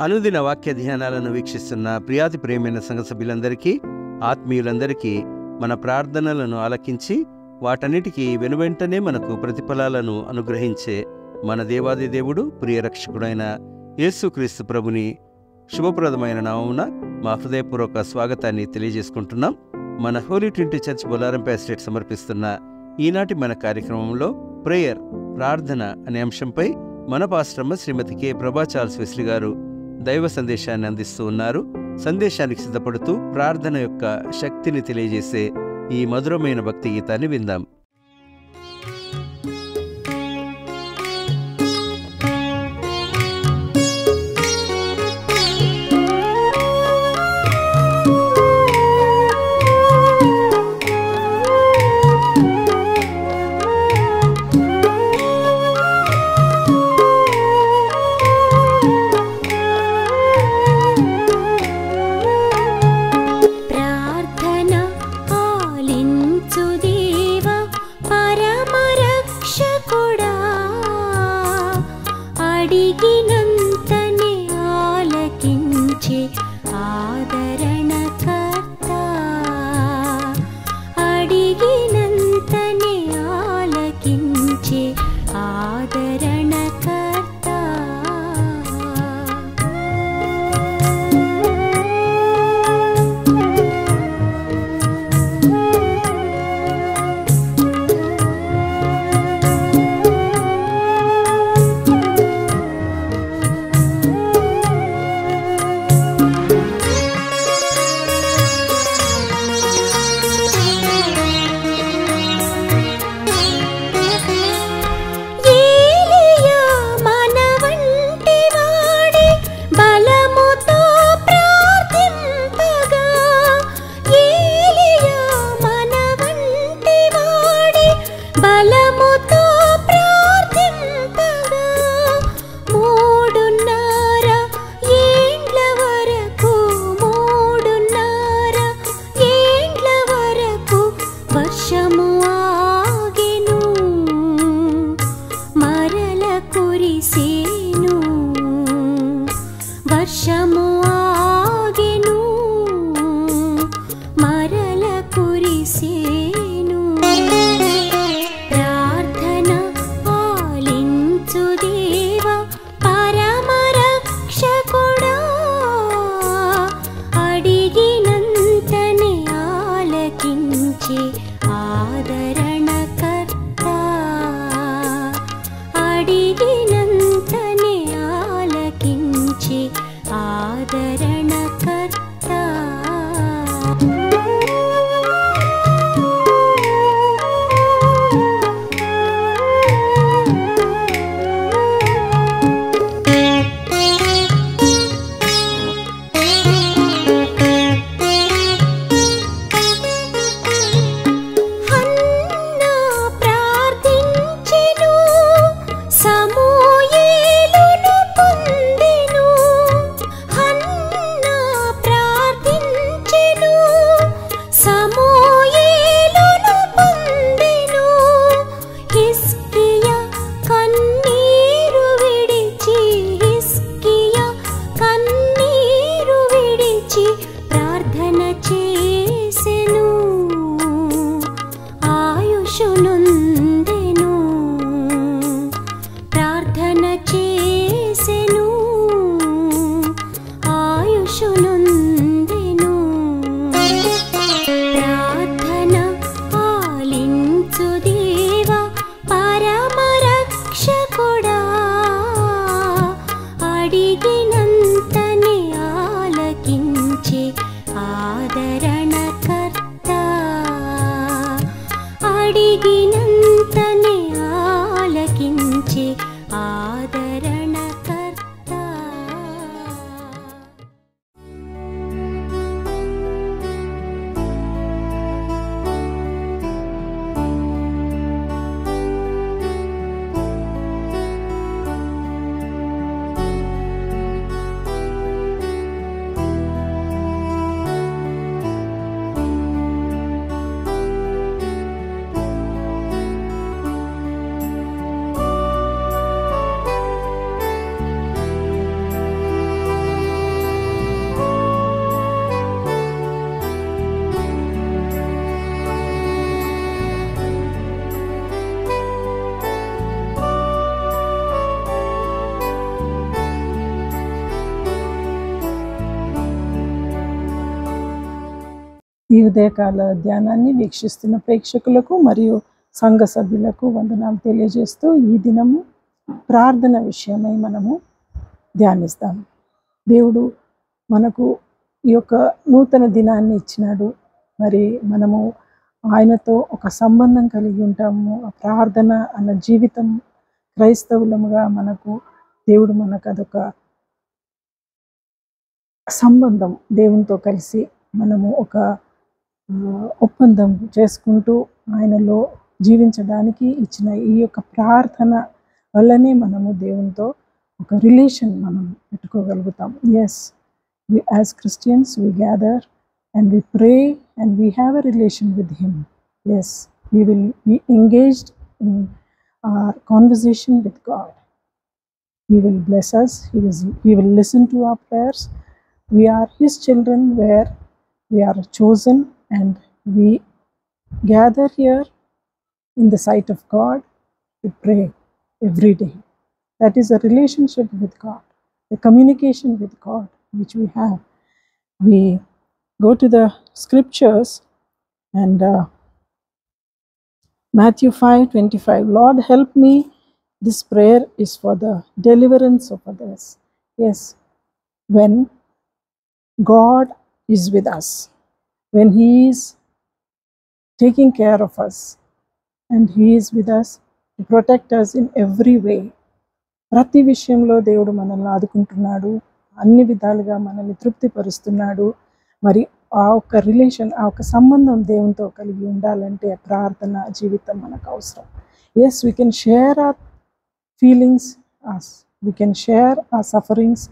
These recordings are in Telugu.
అనుదిన వాక్య ధ్యానాలను వీక్షిస్తున్న ప్రియాతి ప్రేమైన సంఘ సభ్యులందరికీ, ఆత్మీయులందరికీ మన ప్రార్థనలను ఆలకించి వాటన్నిటికీ వెనువెంటనే మనకు ప్రతిఫలాలను అనుగ్రహించే మన దేవాది దేవుడు, ప్రియరక్షకుడైన యేసుక్రీస్తు ప్రభుని శుభప్రదమైన నామమున మా హృదయపూర్వక స్వాగతాన్ని తెలియజేసుకుంటున్నాం. మన హోలీ ట్రినిటీ చర్చ్ బొల్లారంపై ఎస్టేట్ సమర్పిస్తున్న ఈనాటి మన కార్యక్రమంలో ప్రేయర్, ప్రార్థన అనే అంశంపై మన పాస్టమ్మ శ్రీమతి కె. ప్రభా చార్ల్స్ వెస్లీ గారు దైవ సందేశాన్ని అందిస్తూ ఉన్నారు. సందేశానికి సిద్ధపడుతూ ప్రార్థన యొక్క శక్తిని తెలియజేసే ఈ మధురమైన భక్తి గీతాన్ని విందాం. ఈ ఉదయకాల ధ్యానాన్ని వీక్షిస్తున్న ప్రేక్షకులకు మరియు సంఘ సభ్యులకు వందనాలు తెలియజేస్తూ ఈ దినము ప్రార్థన విషయమై మనము ధ్యానిస్తాం. దేవుడు మనకు ఈ యొక్క నూతన దినాన్ని ఇచ్చినాడు. మరి మనము ఆయనతో ఒక సంబంధం కలిగి ఉంటాము. ఆ ప్రార్థన అన్న జీవితం క్రైస్తవులముగా దేవుడు మనకు అదొక సంబంధం. దేవునితో కలిసి మనము ఒక ఒప్పందం చేసుకుంటూ ఆయనలో జీవించడానికి ఇచ్చిన ఈ యొక్క ప్రార్థన వల్లనే మనము దేవునితో ఒక రిలేషన్ మనం పెట్టుకోగలుగుతాం. Yes, as Christians we gather and we pray and we have a relation with him. Yes, we will be engaged in our conversation with God. He will bless us. He will listen to our prayers. We are his children, where we are chosen, and we gather here in the sight of God to pray every day. That is a relationship with God, the communication with God which we have. We go to the scriptures and Matthew 5:25, Lord help me. This prayer is for the deliverance of others. Yes, when God is with us, when he is taking care of us and he is with us to protect us in every way. ప్రతి విషయంలో దేవుడు మనల్ని ఆదుకుంటున్నాడు, అన్ని విధాలుగా మనల్ని తృప్తిపరుస్తున్నాడు. మరి ఆ ఒక్క రిలేషన్, ఆ ఒక్క సంబంధం దేవునితో కలిగి ఉండాలంటే ప్రార్థన జీవితం మనకు అవసరం. Yes, we can share our feelings, we can share our sufferings,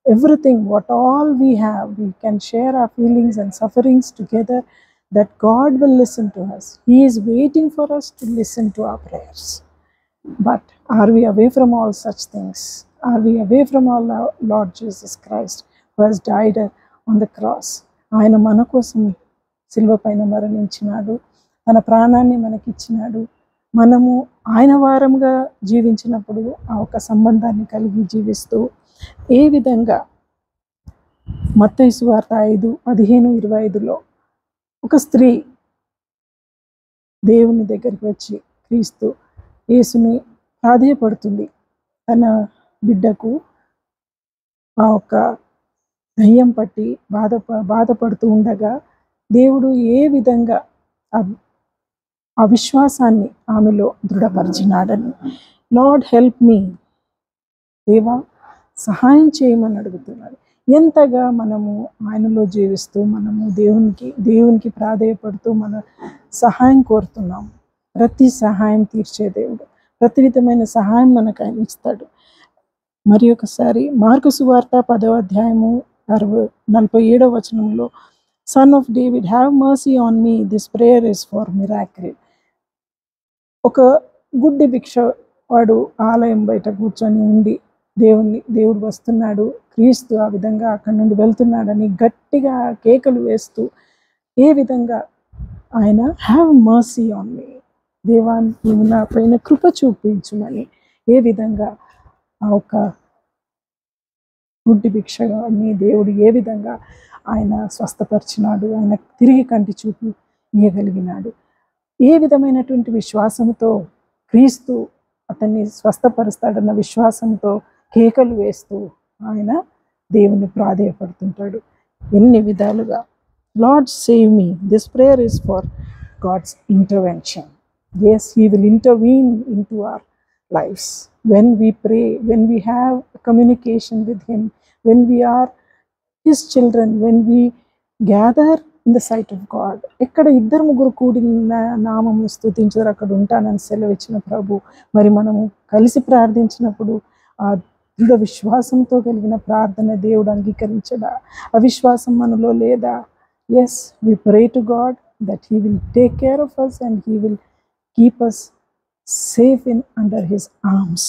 everything, what all we have, we can share our feelings and sufferings together, that God will listen to us. He is waiting for us to listen to our prayers. But are we away from all such things? Are we away from our Lord Jesus Christ, who has died on the cross? ఆయన మన కోసం శిలువ పైన మరణించినాడు, తన ప్రాణాన్ని మనకిచ్చినాడు. మనము ఆయన వారంగా జీవించినప్పుడు ఆ ఒక సంబంధాన్ని కలిగి జీవిస్తూ ఏ విధంగా మత్తయి సువార్త 5:15-25లో ఒక స్త్రీ దేవుని దగ్గరికి వచ్చి క్రీస్తు యేసుని ప్రాధేయపడుతుంది. తన బిడ్డకు ఆ ఒక దయ్యం పట్టి బాధపడుతూ ఉండగా దేవుడు ఏ విధంగా ఆ విశ్వాసాన్ని ఆమెలో దృఢపరిచినాడని, లార్డ్ హెల్ప్ మీ, దేవా సహాయం చేయమని అడుగుతున్నాడు. ఎంతగా మనము ఆయనలో జీవిస్తూ మనము దేవునికి ప్రాధేయపడుతూ మన సహాయం కోరుతున్నాము. ప్రతి సహాయం తీర్చే దేవుడు, ప్రతి విధమైన సహాయం మనకు ఆయన ఇస్తాడు. మరి ఒకసారి మార్కు సువార్త 10:47 son of David, have mercy on me, this prayer is for miracle. ఒక గుడ్డి భిక్ష వాడు ఆలయం బయట కూర్చొని ఉండి దేవుడు వస్తున్నాడు, క్రీస్తు ఆ విధంగా అక్కడి నుండి వెళ్తున్నాడని గట్టిగా కేకలు వేస్తూ ఏ విధంగా ఆయన హ్యావ్ మర్సీ ఆన్ మీ, దేవా నీవు నా పైన కృప చూపించుమని ఏ విధంగా ఆ ఒక గుడ్డి భిక్షగాన్ని దేవుడు ఏ విధంగా ఆయన స్వస్థపరిచినాడు, ఆయన తిరిగి కంటి చూపు ఇయ్యగలిగినాడు. ఏ విధమైనటువంటి విశ్వాసంతో క్రీస్తు అతన్ని స్వస్థపరుస్తాడన్న విశ్వాసంతో కేకలు వేస్తూ ఆయన దేవుని ప్రాధేయపడుతుంటాడు ఎన్ని విధాలుగా. Lord save me, this prayer is for God's intervention. Yes, he will intervene into our lives. When we pray, when we have communication with him, when we are his children, when we gather in the sight of God. ఎక్కడ 2-3 కూడిన నామము స్తుతించరు అక్కడ ఉంటానని సెలవిచ్చిన ప్రభు. మరి మనము కలిసి ప్రార్థించినప్పుడు ఆ దృఢ విశ్వాసంతో కలిగిన ప్రార్థన దేవుడు అంగీకరించడా? అవిశ్వాసం మనలో లేదా? Yes, we pray to God that he will take care of us and he will keep us safe under his arms.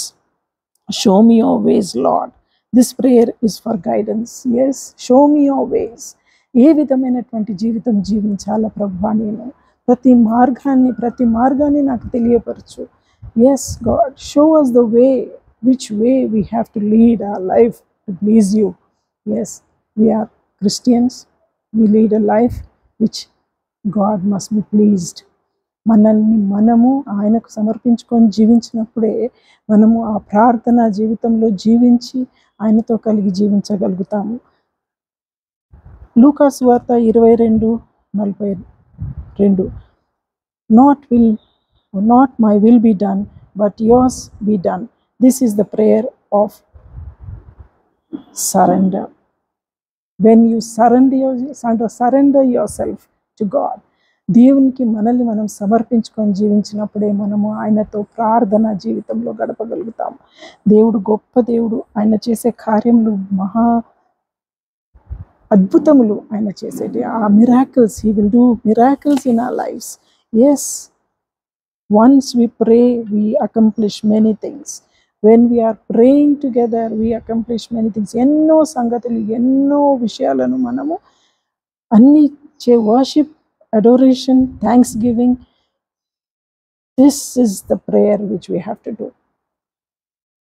Show me your ways, Lord. This prayer is for guidance. Yes, show me your ways. ఏ విధమైనటువంటి జీవితం జీవించాలా ప్రభువా, నేను ప్రతి మార్గాన్ని నాకు తెలియపరచు. Yes God, show us the way, which way we have to lead our life to please you. Yes, we are Christians. We lead a life which God must be pleased. మనల్ని మనము ఆయనకు సమర్పించుకొని జీవించినప్పుడే మనము ఆ ప్రార్థన జీవితంలో జీవించి ఆయనతో కలిగి జీవించగలుగుతాము. లూకా సువార్త 22:42 not my will be done but yours be done. This is the prayer of surrender. When you surrender your self to God, దేవునికి మనల్ని మనం సమర్పించుకొని జీవించినప్పుడే మనము ఆయనతో ప్రార్థన జీవితంలో గడపగలుగుతాము. దేవుడు గొప్ప దేవుడు. ఆయన చేసే కార్యములు మహా అద్భుతములు. ఆయన చేసేటి ఆ miracles, he will do miracles in our lives. Yes, once we pray we accomplish many things. When we are praying together we accomplish many things. ఎన్నో సంగతులు, ఎన్నో విషయాలను మనము అన్ని worship, adoration, thanksgiving, this is the prayer which we have to do.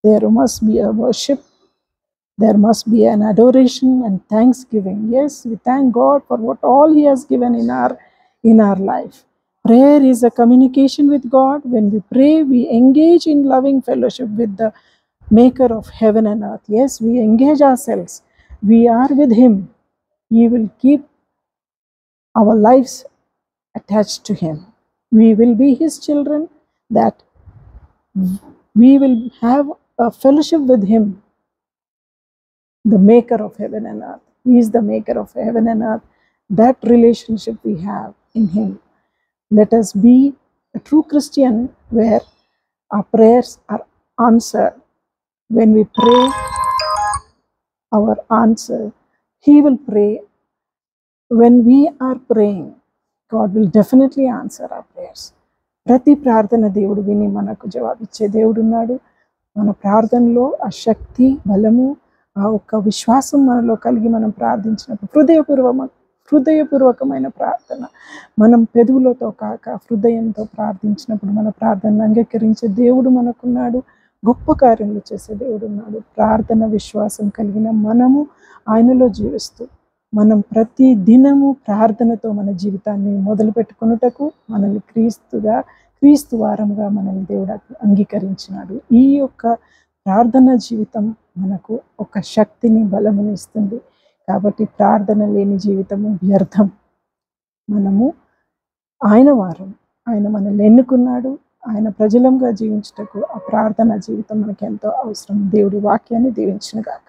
There must be a worship, there must be an adoration and thanksgiving. Yes, we thank God for what all he has given in our life. Prayer is a communication with God. When we pray, we engage in loving fellowship with the maker of heaven and earth. Yes, we engage ourselves, we are with him. He will keep our lives attached to him. We will be his children, that we will have a fellowship with him, the maker of heaven and earth. He is the maker of heaven and earth. That relationship we have in him. Let us be a true Christian where our prayers are answered. When we pray, our answer, he will pray. When we are praying, God will definitely answer our prayers. ప్రతి ప్రార్థన దేవుడు విని మనకు జవాబిచ్చే దేవుడు ఉన్నాడు. మన ప్రార్థనలో ఆ శక్తి, బలము, ఆ ఒక్క విశ్వాసం మనలో కలిగి మనం ప్రార్థించినప్పుడు, హృదయపూర్వకమైన ప్రార్థన, మనం పెదవులతో కాక హృదయంతో ప్రార్థించినప్పుడు మన ప్రార్థనను అంగీకరించే దేవుడు మనకున్నాడు. గొప్ప కార్యములు చేసే దేవుడు ఉన్నాడు. ప్రార్థన విశ్వాసం కలిగిన మనము ఆయనలో జీవిస్తూ మనం ప్రతి దినము ప్రార్థనతో మన జీవితాన్ని మొదలు పెట్టుకొనుటకు మనల్ని క్రీస్తు వారముగా మనల్ని దేవుడు అంగీకరించినాడు. ఈ యొక్క ప్రార్థన జీవితం మనకు ఒక శక్తిని, బలముని ఇస్తుంది. కాబట్టి ప్రార్థన లేని జీవితము వ్యర్థం. మనము ఆయన వారం, ఆయన మనల్ని ఎన్నుకున్నాడు. ఆయన ప్రజలంగా జీవించుటకు ఆ ప్రార్థన జీవితం మనకు ఎంతో అవసరం. దేవుడి వాక్యాన్ని దీవించును గాక.